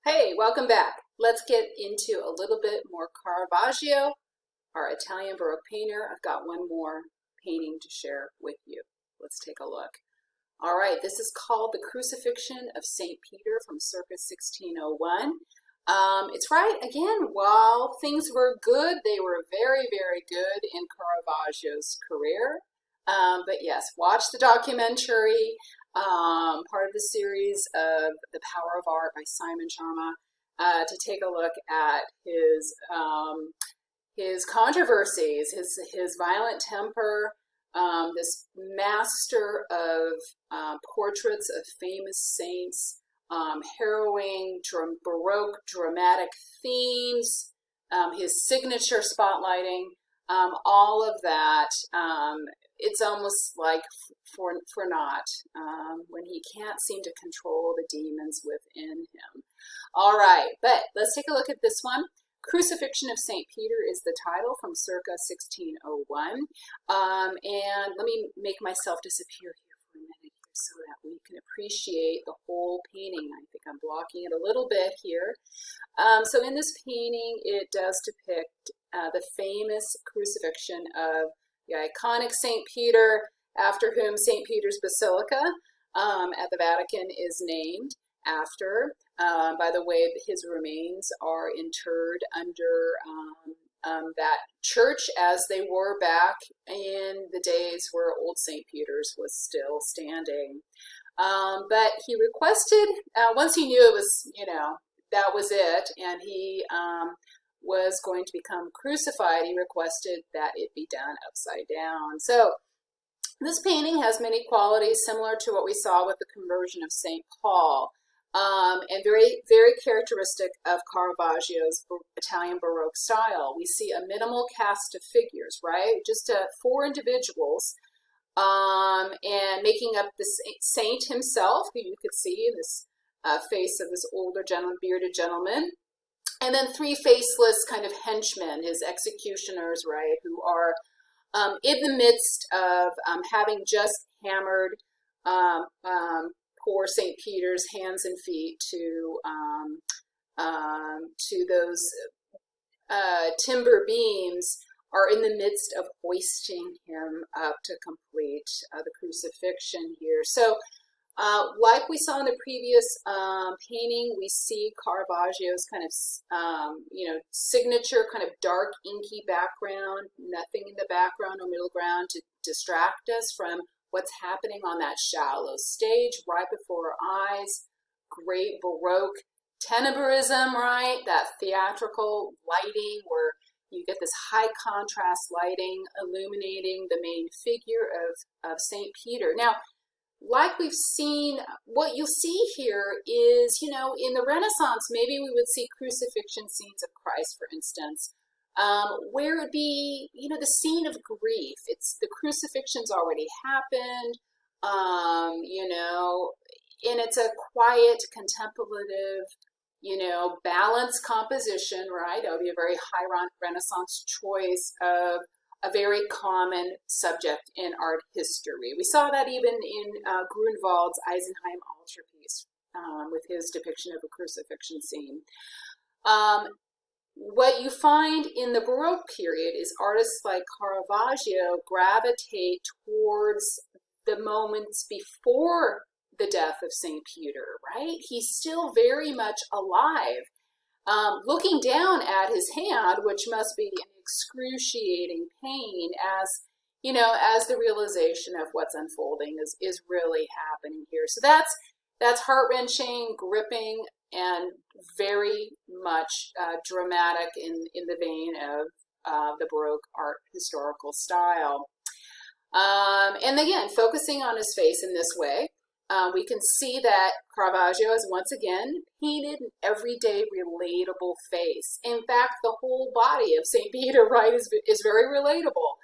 Hey, welcome back. Let's get into a little bit more Caravaggio, our Italian Baroque painter. I've got one more painting to share with you. Let's take a look. All right, this is called the Crucifixion of St. Peter from circa 1601. It's right, again, while things were good, they were very, very good in Caravaggio's career. But yes, watch the documentary, part of the series of The Power of Art by Simon Sharma, to take a look at his controversies, his violent temper, this master of portraits of famous saints, harrowing, Baroque, dramatic themes, his signature spotlighting, all of that. It's almost like for naught when he can't seem to control the demons within him. All right, but let's take a look at this one. Crucifixion of St. Peter is the title, from circa 1601. And let me make myself disappear here for a minute here so that we can appreciate the whole painting. I think I'm blocking it a little bit here. So in this painting, it does depict the famous crucifixion of the iconic St. Peter, after whom St. Peter's Basilica at the Vatican is named after. By the way, his remains are interred under that church as they were back in the days where Old St. Peter's was still standing. But he requested, once he knew it was, that was it, and he was going to become crucified, he requested that it be done upside down. So this painting has many qualities similar to what we saw with the conversion of St. Paul, and very, very characteristic of Caravaggio's Italian Baroque style. We see a minimal cast of figures, right? Just 4 individuals, and making up the saint himself, who you could see in this face of this older bearded gentleman. And then 3 faceless kind of henchmen, his executioners, right, who are in the midst of having just hammered poor St. Peter's hands and feet to those timber beams, are in the midst of hoisting him up to complete the crucifixion here. So like we saw in the previous painting, we see Caravaggio's kind of, signature kind of dark, inky background, nothing in the background or middle ground to distract us from what's happening on that shallow stage right before our eyes. Great Baroque tenebrism, right? That theatrical lighting where you get this high contrast lighting illuminating the main figure of St. Peter. Now, like we've seen, what you'll see here is, in the Renaissance, maybe we would see crucifixion scenes of Christ, for instance, where it would be, the scene of grief. It's the crucifixion's already happened, and it's a quiet, contemplative, balanced composition, right? That would be a very high Renaissance choice of a very common subject in art history. We saw that even in Grunewald's Eisenheim altarpiece with his depiction of a crucifixion scene. What you find in the Baroque period is artists like Caravaggio gravitate towards the moments before the death of St. Peter, right? He's still very much alive, looking down at his hand, which must be an excruciating pain, as the realization of what's unfolding is really happening here. So that's heart-wrenching, gripping, and very much dramatic in the vein of the Baroque art historical style. And again, focusing on his face in this way, we can see that Caravaggio has once again painted an everyday relatable face. In fact, the whole body of St. Peter, right, is very relatable.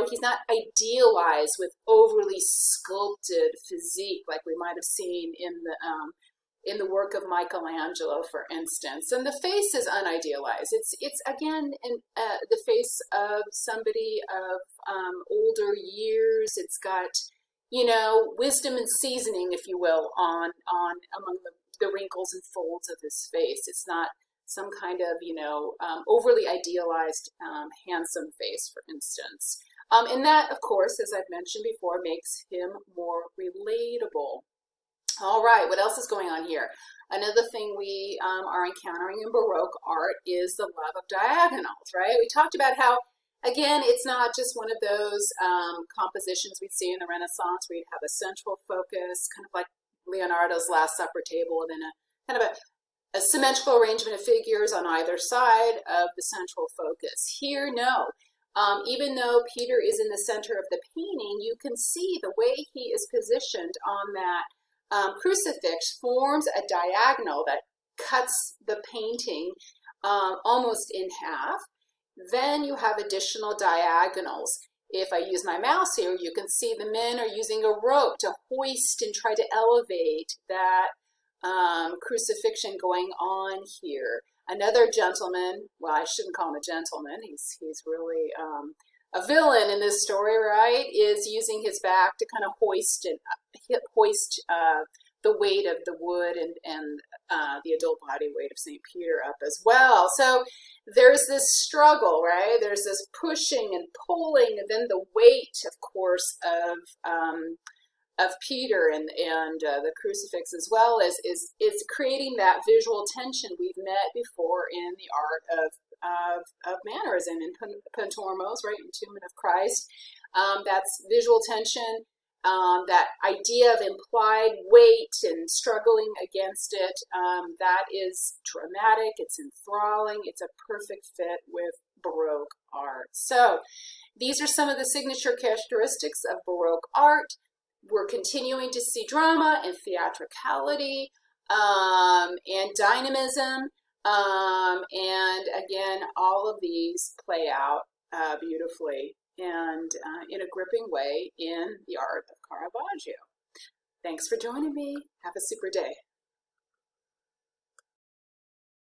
He's not idealized with overly sculpted physique like we might have seen in the work of Michelangelo, for instance. And the face is unidealized. It's again the face of somebody of older years. It's got wisdom and seasoning, if you will, on among the wrinkles and folds of his face. It's not some kind of, overly idealized, handsome face, for instance. And that, of course, as I've mentioned before, makes him more relatable. All right, what else is going on here? Another thing we are encountering in Baroque art is the love of diagonals, right? We talked about how, again, it's not just one of those compositions we see in the Renaissance where you'd have a central focus, kind of like Leonardo's Last Supper table, and then a kind of a symmetrical arrangement of figures on either side of the central focus. Here, no. Even though Peter is in the center of the painting, you can see the way he is positioned on that crucifix forms a diagonal that cuts the painting almost in half. Then you have additional diagonals. If I use my mouse here, you can see the men are using a rope to hoist and try to elevate that crucifixion going on here. Another gentleman, well, I shouldn't call him a gentleman, he's really a villain in this story, right, is using his back to kind of hoist the weight of the wood and the adult body weight of St. Peter up as well. So there's this struggle, right? There's this pushing and pulling, and then the weight, of course, of Peter and the crucifix as well is creating that visual tension we've met before in the art of mannerism in Pontormo's, right, Entombment of Christ. That's visual tension, that idea of implied weight and struggling against it. That is dramatic, it's enthralling, it's a perfect fit with Baroque art. So these are some of the signature characteristics of Baroque art. We're continuing to see drama and theatricality and dynamism. And again, all of these play out beautifully and in a gripping way in the art of Caravaggio. Thanks for joining me. Have a super day.